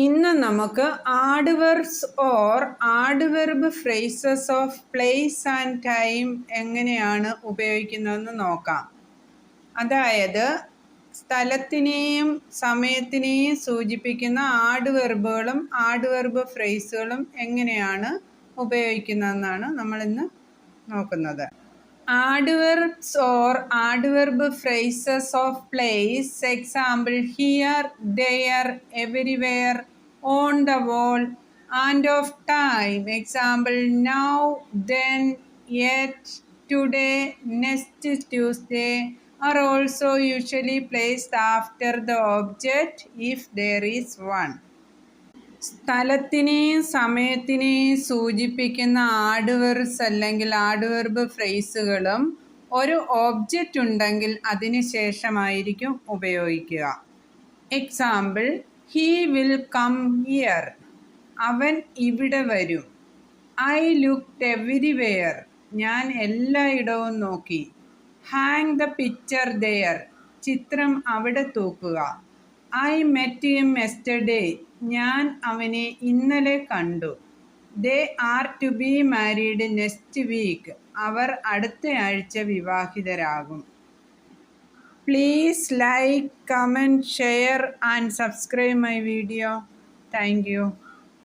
ഇന്ന് നമുക്ക് adverbs or adverb phrases of place and time എങ്ങനെയാണ് ഉപയോഗിക്കുന്നതെന്ന് നോക്കാം. അതായത് സ്ഥലത്തിനെയും സമയത്തിനെയും സൂചിപ്പിക്കുന്ന ആഡ്വെർബുകളും ആഡ്വെർബ് ഫ്രേസുകളും എങ്ങനെയാണ് ഉപയോഗിക്കുന്നതെന്നാണ് നമ്മളിന്ന് നോക്കുന്നത്. Adverbs or adverb phrases of place. Example: here, there, everywhere, on the wall, and of time. Example: now, then, yet, today, next Tuesday are also usually placed after the object if there is one. സ്ഥലത്തിനെയും സമയത്തിനെയും സൂചിപ്പിക്കുന്ന ആഡ്വെർബ്സ് അല്ലെങ്കിൽ adverb ഫ്രേസുകളും ഒരു object ഉണ്ടെങ്കിൽ അതിന് ശേഷമായിരിക്കും ഉപയോഗിക്കുക. Example: he will come here. അവൻ ഇവിടെ വരും. I looked everywhere. ഞാൻ എല്ലായിടവും നോക്കി. Hang the picture there. ചിത്രം അവിടെ തൂക്കുക. I met him yesterday. ഞാൻ അവനെ ഇന്നലെ കണ്ടു. They are to be married next week. അവർ അടുത്തയാഴ്ച വിവാഹിതരാകും. Please like, comment, share and subscribe my video. Thank U.